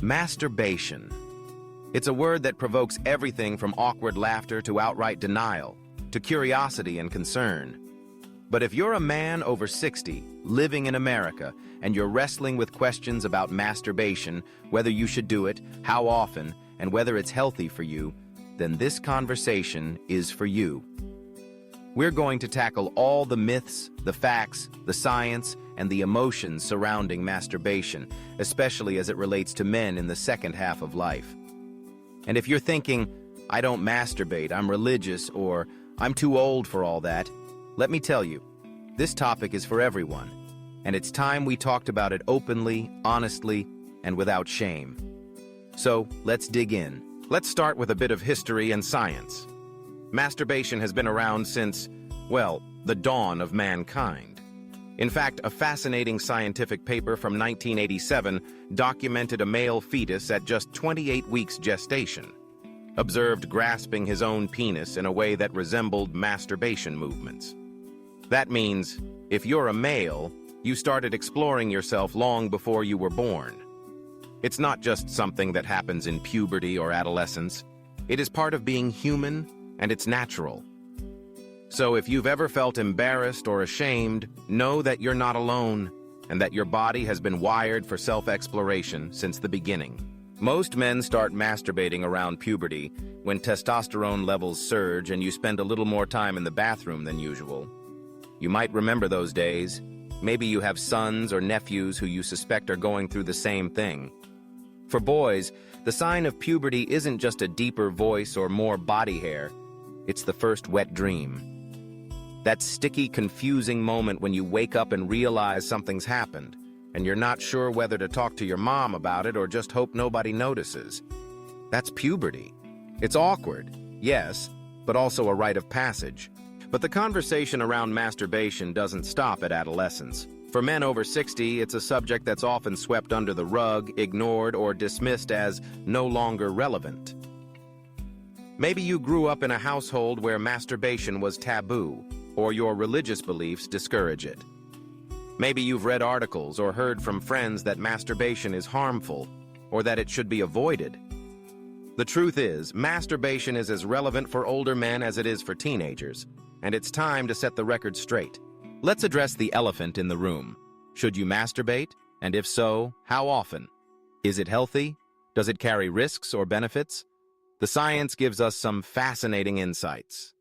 Masturbation. It's a word that provokes everything from awkward laughter to outright denial, to curiosity and concern. But if you're a man over 60, living in America, and you're wrestling with questions about masturbation, whether you should do it, how often, and whether it's healthy for you, then this conversation is for you. We're going to tackle all the myths, the facts, the science, and the emotions surrounding masturbation, especially as it relates to men in the second half of life. And if you're thinking, I don't masturbate, I'm religious, or I'm too old for all that, let me tell you, this topic is for everyone, and it's time we talked about it openly, honestly, and without shame. So, let's dig in. Let's start with a bit of history and science. Masturbation has been around since, well, the dawn of mankind. In fact, a fascinating scientific paper from 1987 documented a male fetus at just 28 weeks gestation, observed grasping his own penis in a way that resembled masturbation movements. That means, if you're a male, you started exploring yourself long before you were born. It's not just something that happens in puberty or adolescence. It is part of being human, and it's natural. So if you've ever felt embarrassed or ashamed, know that you're not alone, and that your body has been wired for self-exploration since the beginning. Most men start masturbating around puberty, when testosterone levels surge and you spend a little more time in the bathroom than usual. You might remember those days. Maybe you have sons or nephews who you suspect are going through the same thing. For boys, the sign of puberty isn't just a deeper voice or more body hair. It's the first wet dream. That sticky, confusing moment when you wake up and realize something's happened, and you're not sure whether to talk to your mom about it or just hope nobody notices. That's puberty. It's awkward, yes, but also a rite of passage. But the conversation around masturbation doesn't stop at adolescence. For men over 60, it's a subject that's often swept under the rug, ignored, or dismissed as no longer relevant. Maybe you grew up in a household where masturbation was taboo, or your religious beliefs discourage it. Maybe you've read articles or heard from friends that masturbation is harmful, or that it should be avoided. The truth is, masturbation is as relevant for older men as it is for teenagers, and it's time to set the record straight. Let's address the elephant in the room. Should you masturbate? And if so, how often? Is it healthy? Does it carry risks or benefits? The science gives us some fascinating insights.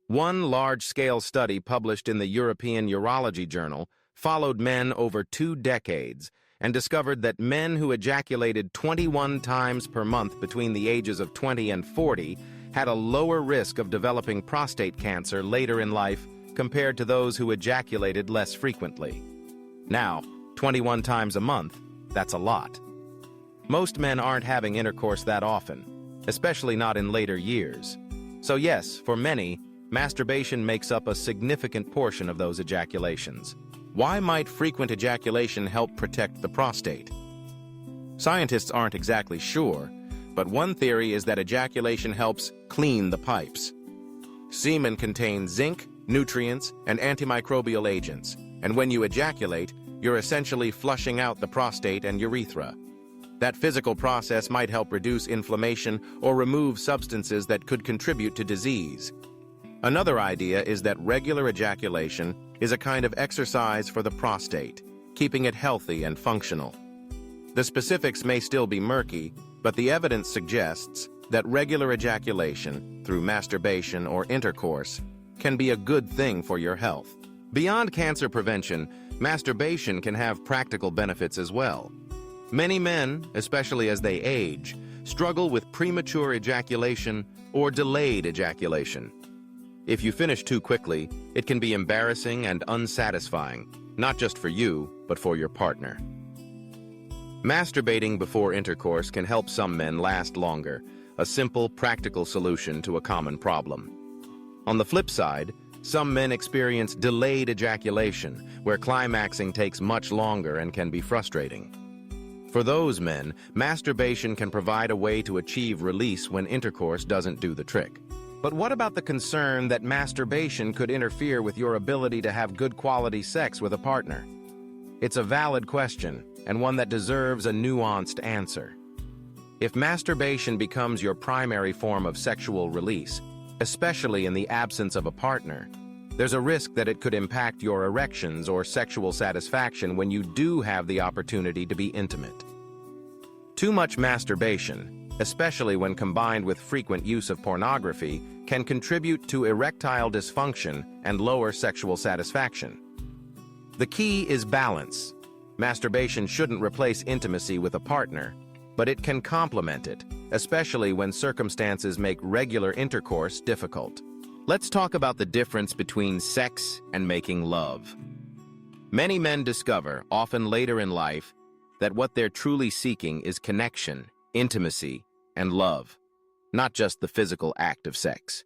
One large-scale study published in the European Urology Journal followed men over 2 decades and discovered that men who ejaculated 21 times per month between the ages of 20 and 40 had a lower risk of developing prostate cancer later in life compared to those who ejaculated less frequently. Now, 21 times a month, that's a lot. Most men aren't having intercourse that often, especially not in later years. So yes, for many, masturbation makes up a significant portion of those ejaculations. Why might frequent ejaculation help protect the prostate? Scientists aren't exactly sure, but one theory is that ejaculation helps clean the pipes. Semen contains zinc, nutrients, and antimicrobial agents, and when you ejaculate, you're essentially flushing out the prostate and urethra. That physical process might help reduce inflammation or remove substances that could contribute to disease. Another idea is that regular ejaculation is a kind of exercise for the prostate, keeping it healthy and functional. The specifics may still be murky, but the evidence suggests that regular ejaculation, through masturbation or intercourse, can be a good thing for your health. Beyond cancer prevention, masturbation can have practical benefits as well. Many men, especially as they age, struggle with premature ejaculation or delayed ejaculation. If you finish too quickly, it can be embarrassing and unsatisfying, not just for you, but for your partner. Masturbating before intercourse can help some men last longer, a simple, practical solution to a common problem. On the flip side, some men experience delayed ejaculation, where climaxing takes much longer and can be frustrating. For those men, masturbation can provide a way to achieve release when intercourse doesn't do the trick. But what about the concern that masturbation could interfere with your ability to have good quality sex with a partner? It's a valid question, and one that deserves a nuanced answer. If masturbation becomes your primary form of sexual release, especially in the absence of a partner, there's a risk that it could impact your erections or sexual satisfaction when you do have the opportunity to be intimate. Too much masturbation, especially when combined with frequent use of pornography, can contribute to erectile dysfunction and lower sexual satisfaction. The key is balance. Masturbation shouldn't replace intimacy with a partner, but it can complement it, especially when circumstances make regular intercourse difficult. Let's talk about the difference between sex and making love. Many men discover, often later in life, that what they're truly seeking is connection, intimacy, and love, not just the physical act of sex.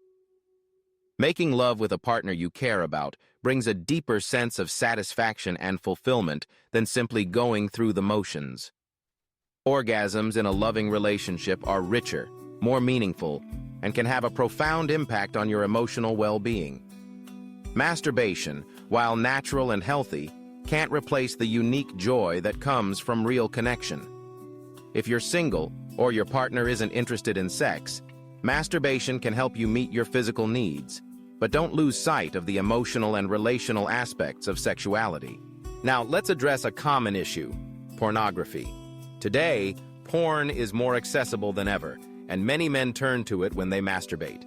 Making love with a partner you care about brings a deeper sense of satisfaction and fulfillment than simply going through the motions. Orgasms in a loving relationship are richer, more meaningful, and can have a profound impact on your emotional well-being. Masturbation, while natural and healthy, can't replace the unique joy that comes from real connection. If you're single or your partner isn't interested in sex, masturbation can help you meet your physical needs, but don't lose sight of the emotional and relational aspects of sexuality. Now, let's address a common issue: pornography. Today, porn is more accessible than ever, and many men turn to it when they masturbate.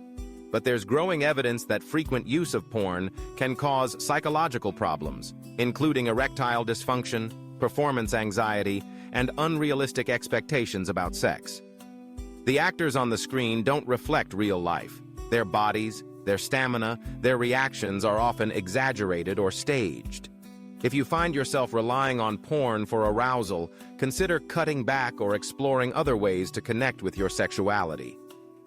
But there's growing evidence that frequent use of porn can cause psychological problems, including erectile dysfunction, performance anxiety, and unrealistic expectations about sex. The actors on the screen don't reflect real life. Their bodies, their stamina, their reactions are often exaggerated or staged. If you find yourself relying on porn for arousal, consider cutting back or exploring other ways to connect with your sexuality.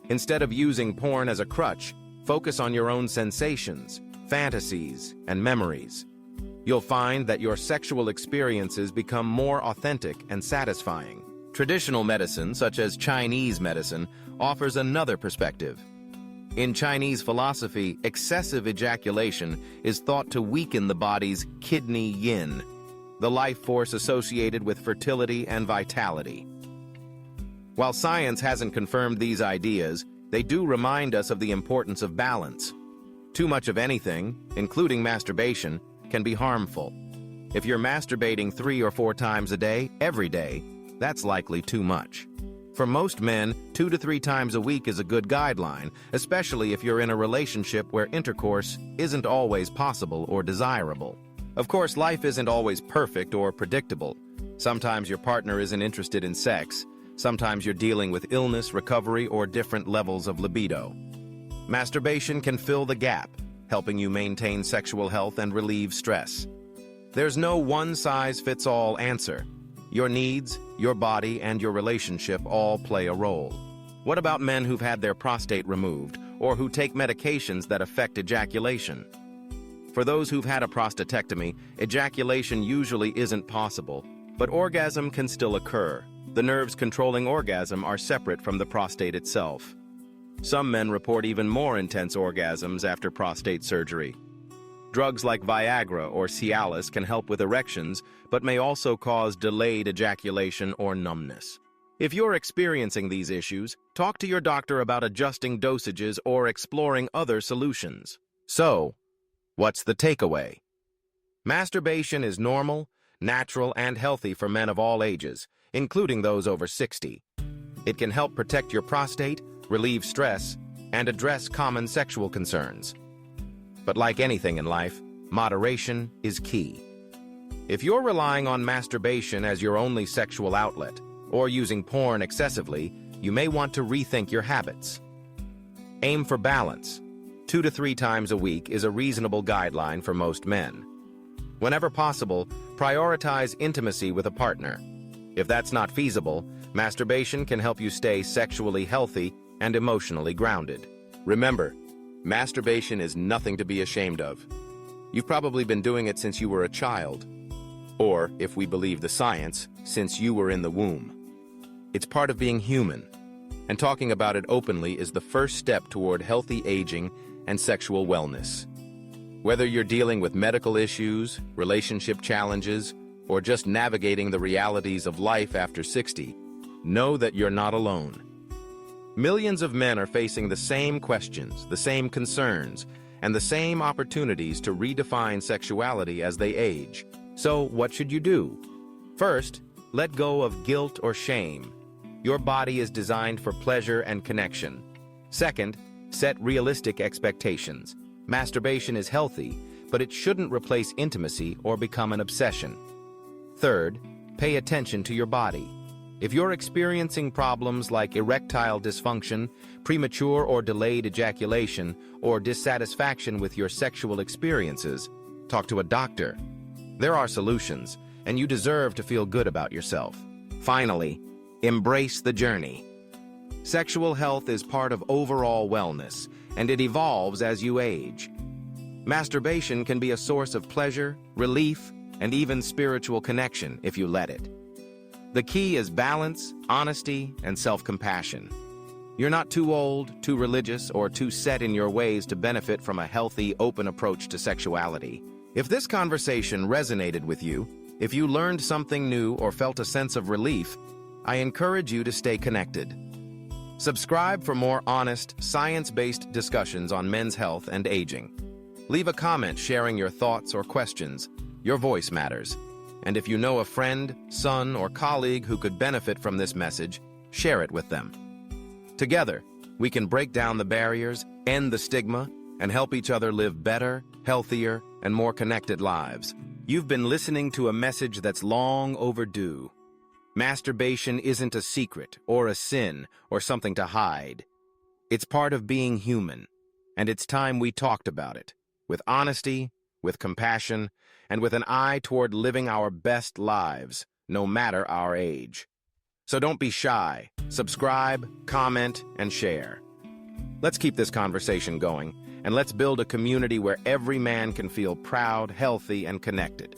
Instead of using porn as a crutch, focus on your own sensations, fantasies, and memories. You'll find that your sexual experiences become more authentic and satisfying. Traditional medicine, such as Chinese medicine, offers another perspective. In Chinese philosophy, excessive ejaculation is thought to weaken the body's kidney yin, the life force associated with fertility and vitality. While science hasn't confirmed these ideas, they do remind us of the importance of balance. Too much of anything, including masturbation, can be harmful. If you're masturbating 3 or 4 times a day, every day, that's likely too much. For most men, 2 to 3 times a week is a good guideline, especially if you're in a relationship where intercourse isn't always possible or desirable. Of course, life isn't always perfect or predictable. Sometimes your partner isn't interested in sex. Sometimes you're dealing with illness, recovery, or different levels of libido. Masturbation can fill the gap, helping you maintain sexual health and relieve stress. There's no one-size-fits-all answer. Your needs, your body, and your relationship all play a role. What about men who've had their prostate removed or who take medications that affect ejaculation? For those who've had a prostatectomy, ejaculation usually isn't possible, but orgasm can still occur. The nerves controlling orgasm are separate from the prostate itself. Some men report even more intense orgasms after prostate surgery. Drugs like Viagra or Cialis can help with erections, but may also cause delayed ejaculation or numbness. If you're experiencing these issues, talk to your doctor about adjusting dosages or exploring other solutions. So, what's the takeaway? Masturbation is normal, natural, and healthy for men of all ages, including those over 60. It can help protect your prostate, relieve stress, and address common sexual concerns. But like anything in life, moderation is key. If you're relying on masturbation as your only sexual outlet, or using porn excessively, you may want to rethink your habits. Aim for balance. 2 to 3 times a week is a reasonable guideline for most men. Whenever possible, prioritize intimacy with a partner. If that's not feasible, masturbation can help you stay sexually healthy and emotionally grounded. Remember, masturbation is nothing to be ashamed of. You've probably been doing it since you were a child, or, if we believe the science, since you were in the womb. It's part of being human, and talking about it openly is the first step toward healthy aging and sexual wellness. Whether you're dealing with medical issues, relationship challenges, or just navigating the realities of life after 60, know that you're not alone. Millions of men are facing the same questions, the same concerns, and the same opportunities to redefine sexuality as they age. So, what should you do? First, let go of guilt or shame. Your body is designed for pleasure and connection. Second, set realistic expectations. Masturbation is healthy, but it shouldn't replace intimacy or become an obsession. Third, pay attention to your body. If you're experiencing problems like erectile dysfunction, premature or delayed ejaculation, or dissatisfaction with your sexual experiences, talk to a doctor. There are solutions, and you deserve to feel good about yourself. Finally, embrace the journey. Sexual health is part of overall wellness, and it evolves as you age. Masturbation can be a source of pleasure, relief, and even spiritual connection if you let it. The key is balance, honesty, and self-compassion. You're not too old, too religious, or too set in your ways to benefit from a healthy, open approach to sexuality. If this conversation resonated with you, if you learned something new or felt a sense of relief, I encourage you to stay connected. Subscribe for more honest, science-based discussions on men's health and aging. Leave a comment sharing your thoughts or questions. Your voice matters. And if you know a friend, son, or colleague who could benefit from this message, share it with them. Together, we can break down the barriers, end the stigma, and help each other live better, healthier, and more connected lives. You've been listening to a message that's long overdue. Masturbation isn't a secret or a sin or something to hide. It's part of being human, and it's time we talked about it, with honesty, with compassion, and with an eye toward living our best lives, no matter our age. So don't be shy. Subscribe, comment, and share. Let's keep this conversation going, and let's build a community where every man can feel proud, healthy, and connected.